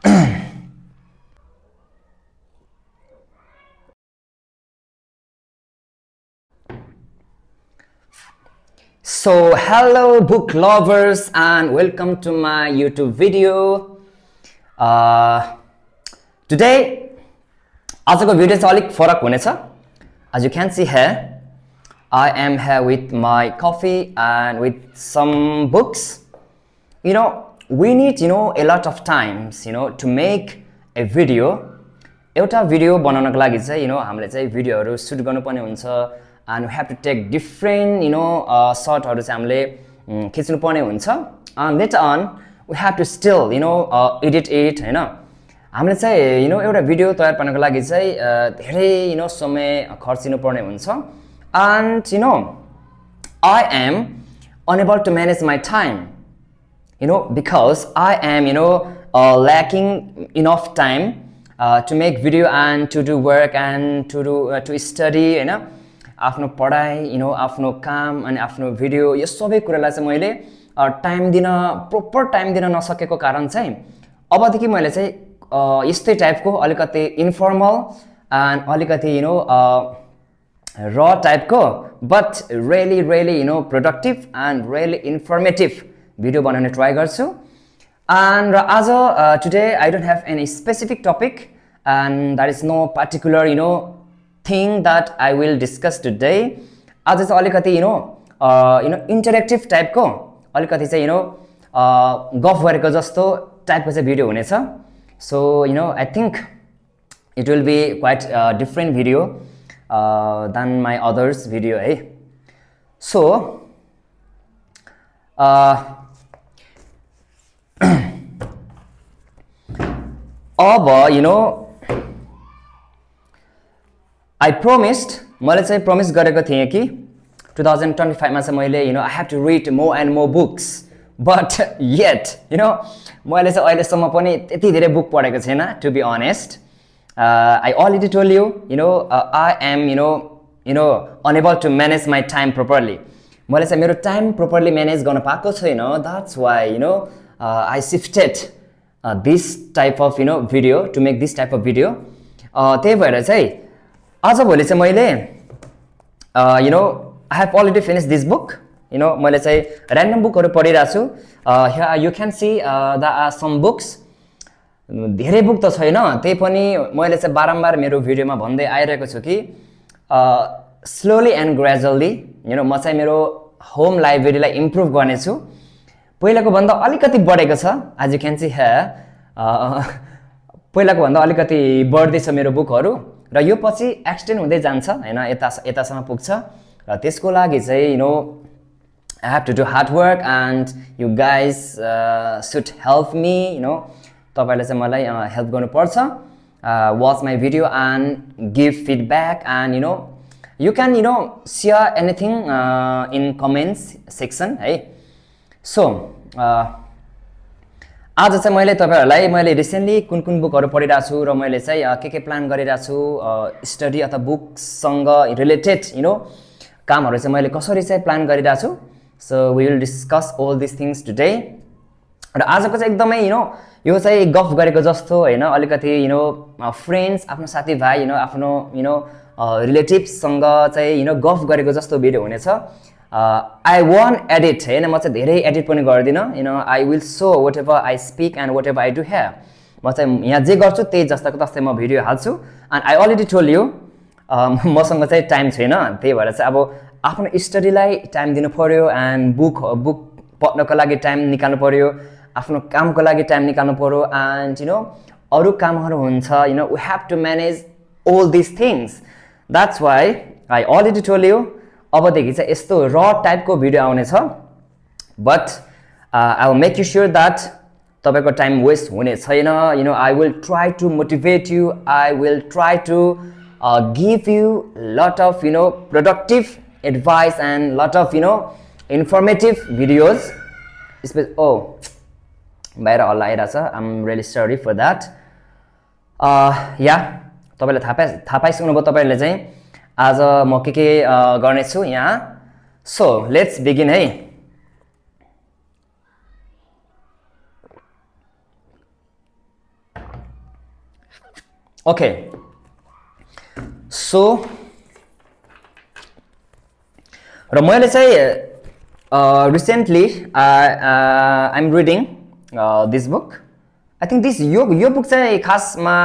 So hello book lovers and welcome to my YouTube video. Today आजको video चाहिँ अलिक फरक हुनेछ. As you can see here, I am here with my coffee and with some books. You know, we need a lot of times to make a video. एउटा video बनाउनको लागि चाहिँ हामीले चाहिँ भिडियोहरु सुट गर्नुपर्ने हुन्छ. And we have to take different shotहरु चाहिँ हामीले खिच्नु पर्ने हुन्छ. And later on we have to still edit it हैन. हामीले चाहिँ एउटा भिडियो तयार पार्नको लागि चाहिँ धेरै समय खर्चिनु पर्ने हुन्छ. And I am unable to manage my time because I am lacking enough time to make video and to do work and to study आफ्नो पढाइ आफ्नो काम अनि आफ्नो भिडियो यो सबै कुरालाई चाहिँ मैले टाइम दिन प्रोपर टाइम दिन नसकेको कारण चाहिँ अबदेखि मैले चाहिँ यस्तै टाइपको अलिकति इन्फर्मल एन्ड अलिकति र टाइपको but really productive and really informative video बनाउने ट्राई गर्छु. एन्ड आज today I don't have any specific topic and that is no particular thing that I will discuss today. आज चाहिँ अलिकति इन्टरेक्टिभ टाइपको अलिकति चाहिँ गफ गरेको जस्तो टाइपको चाहिँ भिडियो हुनेछ. So I think it will be quite different video than my others video है. So अब I promised, मैले चाहिँ promise गरेको थिएँ कि 2025 मा चाहिँ मैले I have to read more and more books, but yet मैले चाहिँ अहिलेसम्म पनि त्यति धेरै बुक पढेको छैन. To be honest, I already told you, I am unable to manage my time properly. मैले चाहिँ मेरो time properly manage गर्न पाएको छैन. That's why I shifted this type of video to make this type of video. त्यही भएर चाहिँ आज भोलि चाहिँ मैले I have already finished this book. मैले चाहिँ random बुकहरु पढिरहेको छु. Here you can see there are some books. धेरै बुक त छैन, त्यही पनि मैले चाहिँ बारम्बार मेरो भिडियोमा भन्दै आइरहेको छु कि slowly and gradually म चाहिँ मेरो होम लाइब्रेरीलाई इम्प्रुभ गर्ने छु. पहिलाको भन्दा अलिकति बढेको छ. As you can see here, पहिलाको भन्दा अलिकति बढ्दै छ मेरो बुकहरु र यो पछि एक्सटेन्ड हुँदै जान्छ हैन, यतासम्म पुग्छ. र त्यसको लागि चाहिँ I have to do hard work and you guys should help me. तपाईले चाहिँ मलाई हेल्प गर्नुपर्छ. Watch my video and give feedback and you can share anything in comments section है. So आज चाहिँ मैले तपाईहरुलाई मैले रिसेन्टली कुन बुकहरु पढिरहेको छु र मैले चाहिँ के प्लान गरिरहेको छु स्टडी अथवा बुकसँग रिलेटेड कामहरु चाहिँ मैले कसरी चाहिँ प्लान गरिरहेको छु. So we will discuss all this things today. र आजको चाहिँ एकदमै यो चाहिँ गफ गरेको जस्तो हैन, अलिकति फ्रेन्ड्स आफ्नो साथीभाइ आफ्नो रिलेटिभ्ससँग चाहिँ गफ गरेको जस्तो भिडियो हुनेछ. I won't edit हैन, म चाहिँ धेरै एडिट पनि गर्दिन. I will show whatever I speak and whatever I do here. म चाहिँ यहाँ जे गर्छु त्यही जस्ताको तस्तै म भिडियो हाल्छु. And I already told you मसँग चाहिँ टाइम छैन, त्यही भएर चाहिँ अब आफ्नो स्टडीलाई टाइम दिनु पर्यो एन्ड बुक पढ्नको लागि टाइम निकाल्नु पर्यो, आफ्नो कामको लागि टाइम निकाल्नु पर्यो एन्ड अरु कामहरु हुन्छ. We have to manage all these things. That's why I already told you अबदेखि चाहिँ यस्तो र टाइपको भिडियो आउने छ. But I will make you sure that तपाईको टाइम वेस्ट हुने छैन. I will try to motivate you. I will try to give you lot of productive advice and lot of informative videos. Oh, बाहिर हल्ला आइरहेछ. I'm really sorry for that. Yeah, तपाईले थाहा पाइसक्नुभयो तपाईले चाहिँ आज म के गर्ने छु यहाँ. सो लेट्स बिगिन है. Okay, so र मैले चाहिँ recently I'm reading this book. I think this यो book चाहिँ खासमा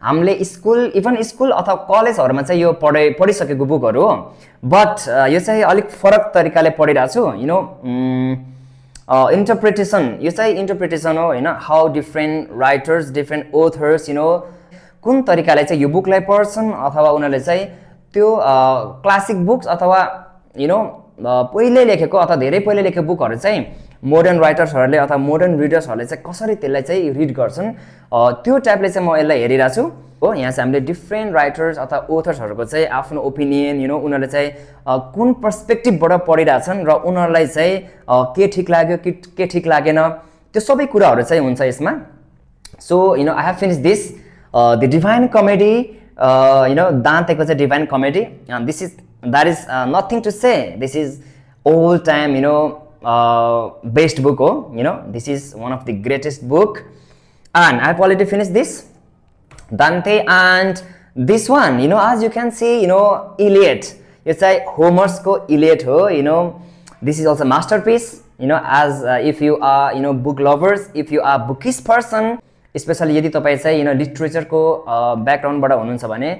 हामीले स्कुल इभन स्कुल अथवा कलेजहरुमा चाहिँ यो पढिसकेको बुकहरु हो, बट यो चाहिँ अलिक फरक तरिकाले पढिरहेको छु. Interpretation, यो चाहिँ इन्टरप्रिटेसन हो हैन, how different writers different authors कुन तरिकाले चाहिँ यो बुकलाई पढ्छन् अथवा उनीहरुले चाहिँ त्यो क्लासिक बुक्स अथवा पहिले लेखेको अथवा धेरै पहिले लेखेको बुकहरु चाहिँ मोडर्न राइटर्सहरुले अथवा मोडर्न रिडर्सहरुले चाहिँ कसरी त्यसलाई चाहिँ रिड गर्छन्, त्यो टाइपले चाहिँ म यसलाई हेरिरहेको छु हो. यहाँ चाहिँ हामीले डिफरेन्ट राइटर्स अथवा ऑथर्सहरुको चाहिँ आफ्नो ओपिनियन उनीहरुले चाहिँ कुन पर्सपेक्टिभबाट पढिरहेछन् र उनीहरुलाई चाहिँ के ठीक लाग्यो के ठीक लागेन त्यो सबै कुराहरु चाहिँ हुन्छ यसमा. So I have finish this the divine comedy, दान्तेको चाहिँ divine comedy. That is nothing to say. This is old time, based book. This is one of the greatest book, and I've already finished this Dante. And this one, as you can see, Iliad. It's like Homer's ko Iliad ho. This is also masterpiece. As if you are book lovers, if you are bookish person, especially यदि तपाई चाहिँ literature को background बाट हुनुहुन्छ भने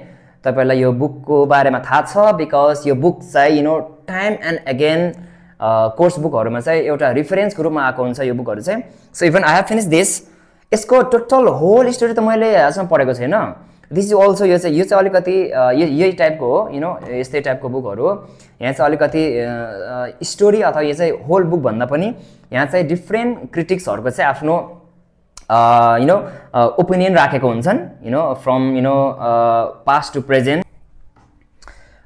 तपाईलाई यो book को बारेमा थाहा छ, बिकज यो बुक चाहिँ टाइम एन्ड अगेन कोर्स बुकहरुमा चाहिँ एउटा रेफरेन्स को रूपमा आएको हुन्छ यो बुकहरु चाहिँ. So even I have finish this. यसको टोटल होल स्टोरी त मैले आजसम्म पढेको छैन. दिस इज अल्सो यो चाहिँ अलिकति यही टाइपको हो, यस्तै टाइपको बुकहरु हो. यहाँ चाहिँ अलिकति स्टोरी अथवा यो चाहिँ होल बुक भन्दा पनि यहाँ चाहिँ डिफरेन्ट क्रिटिक्सहरुको चाहिँ आफ्नो ओपिनियन राखेको हुन्छन्, from past to present.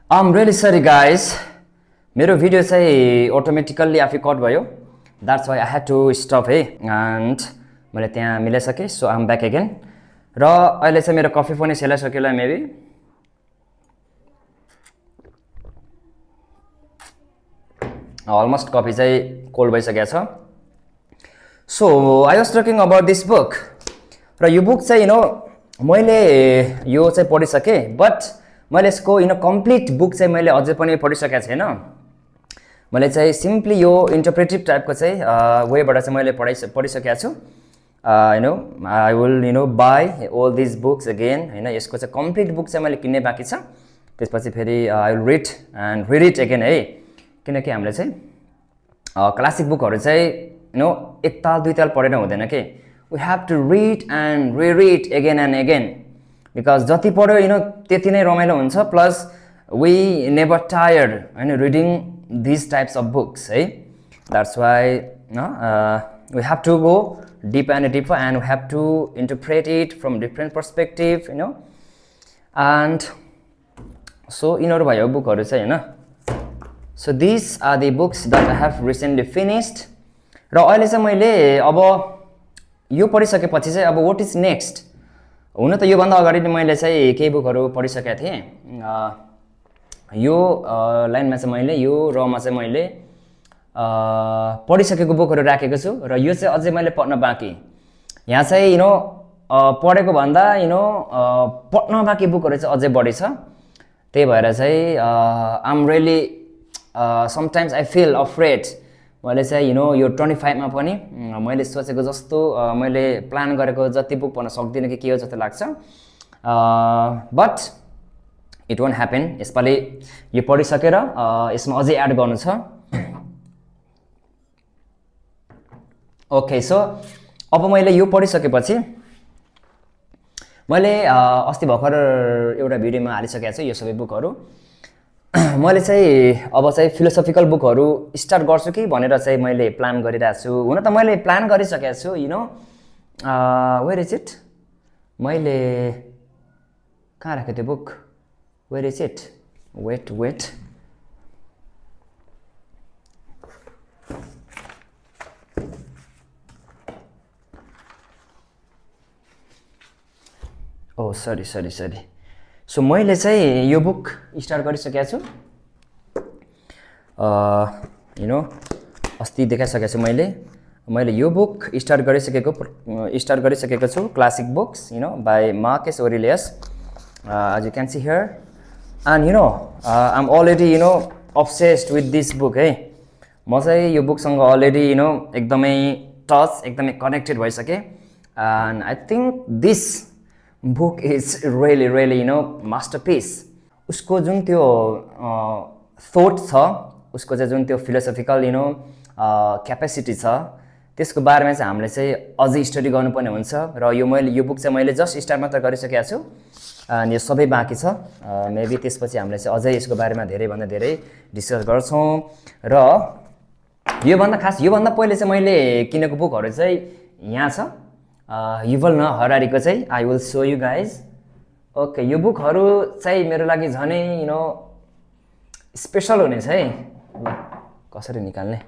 I'm really sorry guys, मेरो भिडियो चाहिँ अटोमेटिकल्ली आफै कट भयो. That's why I had to stop है, and मैले त्यहाँ मिलाइसके. So I'm back again. र अहिले चाहिँ मेरो कफी पनि सेलाइसक्यो होला मेबी. अलमोस्ट कफी चाहिँ कोल्ड भइसकेको छ. So I was talking about this book. र यो बुक चाहिँ मैले यो चाहिँ पढिसके, बट मैले यसको कम्प्लिट बुक चाहिँ मैले अझै पनि पढिसकेको छैन. मैले चाहिँ सिम्पली यो इन्टरप्रेटिभ टाइपको चाहिँ वेबाट चाहिँ मैले पढिसकेको छु. I will by all this books again हैन. यसको चाहिँ कम्प्लिट बुक चाहिँ मैले किन्ने बाँकी छ. त्यसपछि फेरि I will read and read it again है, किनकि हामीले चाहिँ क्लासिक बुकहरु चाहिँ एक ताल दुई ताल पढेर हुँदैन के. We have to read and read again and again, because जति पढ्यो त्यति नै रमाइलो हुन्छ. Plus we never tired reading this types of books है. That's why we have to go deep and deeper, and we have to interpret it from different perspective, and so भयो बुकहरु चाहिँ हैन. So these are the books that I have recently finished. र अहिले चाहिँ मैले अब यो पढिसकेपछि चाहिँ अब what is next. हुन त यो भन्दा अगाडि नै मैले चाहिँ केही बुकहरु पढिसकेका थिएँ. यो लाइनमा चाहिँ मैले यो रमा चाहिँ मैले पढिसकेको बुकहरु राखेको छु, र यो चाहिँ अझै मैले पढ्न बाँकी. यहाँ चाहिँ पढेको भन्दा पढ्न बाँकी बुकहरु चाहिँ अझै बढी छ. त्यही भएर चाहिँ I am really sometimes I feel afraid. मैले चाहिँ यो 25 मा पनि मैले सोचेको जस्तो मैले प्लान गरेको जति बुक पढ्न सक्दिनँ कि के हो जस्तो लाग्छ. But it won't happen. यसपालि यो पढिसकेर यसमा अझै एड गर्नु छ. ओके, सो अब मैले यो पढिसकेपछि मैले अस्ति भर्खर एउटा भिडियोमा हालिसकेको छु यो सबै बुकहरु. मैले चाहिँ अब चाहिँ फिलोसफिकल बुकहरु स्टार्ट गर्छु कि भनेर चाहिँ मैले प्लान गरिरहेको छु. हुन त मैले प्लान गरिसकेको छु, वेयर इज इट. मैले कहाँ राखे त्यो book, where is it. Wait oh sorry. So मैले चाहिँ यो बुक स्टार्ट गरिसकेको छु. अस्ति देखाइसकेको छु मैले. मैले यो बुक स्टार्ट गरिसकेको छु classic books by Marcus Aurelius as you can see here and I'm already obsessed with this book है म चाहिँ यो बुकसँग अलरेडी एकदमै टच एकदमै कनेक्टेड भइसके and I think this book is really masterpiece उसको जुन त्यो थॉट छ उसको चाहिँ जुन त्यो फिलोसोफिकल क्यापेसिटी छ त्यसको बारेमा चाहिँ हामीले चाहिँ अझै स्टडी गर्नुपर्ने हुन्छ र यो बुक चाहिँ मैले जस्ट स्टार्ट मात्र गरिसकेको छु अनि यो सबै बाँकी छ मेबी त्यसपछि हामीले चाहिँ अझै यसको बारेमा धेरैभन्दा धेरै डिस्कस गर्छौं र योभन्दा पहिले चाहिँ मैले किनेको बुकहरु चाहिँ यहाँ छ युval नोआ हरारीको चाहिँ I will show you guys okay यो बुकहरु चाहिँ मेरो लागि झनै स्पेशल हुनेछ है ल कसरी निकाल्ने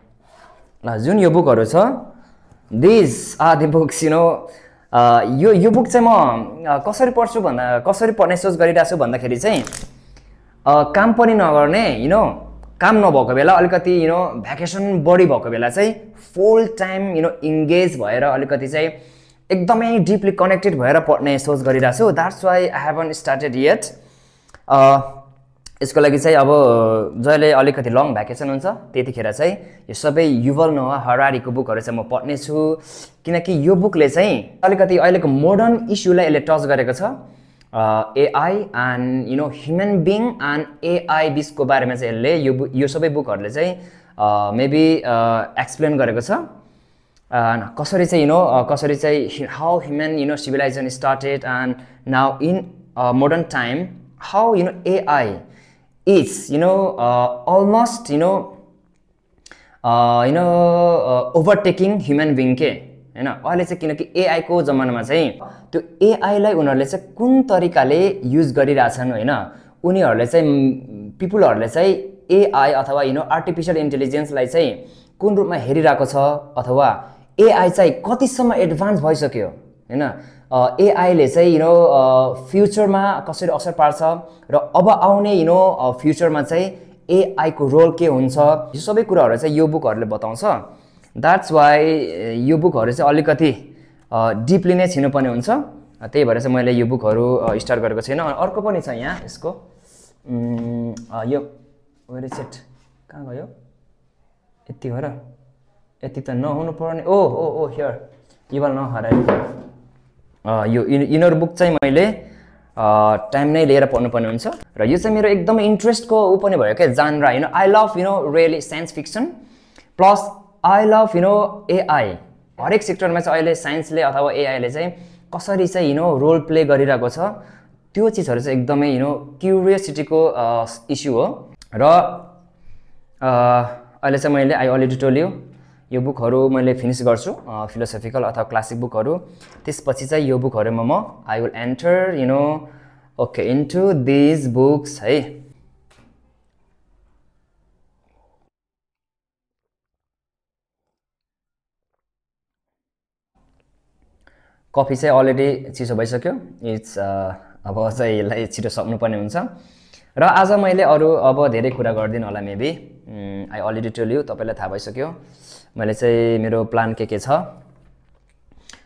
ल जुन यो बुकहरु छ दिस आर द बुक्स यो बुक चाहिँ म कसरी पढ्ने सोच गरिरहेछु भन्दाखेरि चाहिँ काम पनि नगर्ने काम नभएको बेला अलिकति भ्याकेसन बढी भएको बेला चाहिँ फुल टाइम इन्गेज भएर अलिकति चाहिँ एकदमै डीपली कनेक्टेड भएर पढ्ने सोच गरिरहेछु that's why I haven't started yet यसको लागि चाहिँ अब जहिले अलिकति लङ भ्याकेसन हुन्छ त्यतिखेर चाहिँ यो सबै युval नोआ हरारीको बुकहरु चाहिँ म पढ्ने छु किनकि यो बुकले चाहिँ अलिकति अहिलेको मोडर्न इस्युलाई यसले टच गरेको छ AI and human being and AI बीचको बारेमा चाहिँ यसले यो सबै बुकहरुले चाहिँ मेबी एक्सप्लेन गरेको छ कसरी चाहिँ how human civilisation started and now in modern time how AI is almost overtaking human being के हैन अहिले चाहिँ किनकि एआई को जमानामा चाहिँ त्यो एआई लाई उनीहरुले चाहिँ कुन तरिकाले युज गरिराछन् हैन उनीहरुले चाहिँ पिपलहरुले चाहिँ एआई अथवा आर्टिफिशियल इन्टेलिजेन्स लाई चाहिँ कुन रूपमा हेरिराको छ अथवा एआई चाहिँ कतिसम्म एडभान्स भइसक्यो हैन एआई ले चाहिँ फ्युचरमा कसरी असर पार्छ र अब आउने फ्युचरमा चाहिँ एआई को रोल के हुन्छ यो सबै कुराहरु चाहिँ यो बुकहरुले बताउँछ दैट्स व्हाई यो बुकहरु चाहिँ अलिकति डीपली नै छिन्नुपर्ने हुन्छ त्यही भएर चाहिँ मैले यो बुकहरु स्टार्ट गरेको छैन अर्को पनि छ यहाँ यसको यो वेयर इज इट कहाँ गयो यति हो र यति त नहुनु पर्ने ओ हियर युval नोआ हरारी यो इनर बुक चाहिँ मैले टाइम नै लिएर पढ्नुपर्ने हुन्छ र यो चाहिँ मेरो एकदमै इन्ट्रेस्टको पनि भयो के जानरा I love really science fiction plus I love AI हरेक सेक्टरमा चाहिँ अहिले साइन्सले अथवा एआईले चाहिँ कसरी चाहिँ रोल प्ले गरिरहेको छ त्यो चीजहरु चाहिँ एकदमै क्युरियोसिटीको इस्यु हो र अहिले चाहिँ मैले आई अलरेडी टोल्ड यु यो बुकहरु मैले फिनिश गर्छु फिलोसोफिकल अथवा क्लासिक बुकहरु त्यसपछि चाहिँ यो बुकहरुमा म I will enter okay into this books है कफी चाहिँ अलरेडी चिसो भइसक्यो इट्स अब चाहिँ यसलाई छिटो सक्नुपर्ने हुन्छ र आज मैले अब धेरै कुरा गर्दिन होला maybe I already told you तपाईलाई थाहा भइसक्यो मैले चाहिँ मेरो प्लान के छ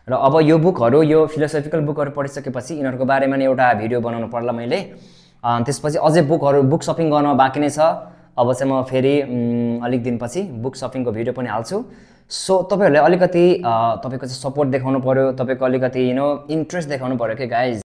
र अब यो बुकहरु यो फिलोसोफिकल बुकहरु पढिसकेपछि यिनीहरुको बारेमा नि एउटा भिडियो बनाउनु पर्ला मैले त्यसपछि अझै बुक शपिङ गर्न बाँकी नै छ अब चाहिँ म फेरि अलिक दिनपछि बुक शपिङको भिडियो पनि हाल्छु सो तपाईहरुले अलिकति तपाईको चाहिँ सपोर्ट देखाउनु पर्यो तपाईको अलिकति इन्ट्रेस्ट देखाउनु पर्यो के गाइज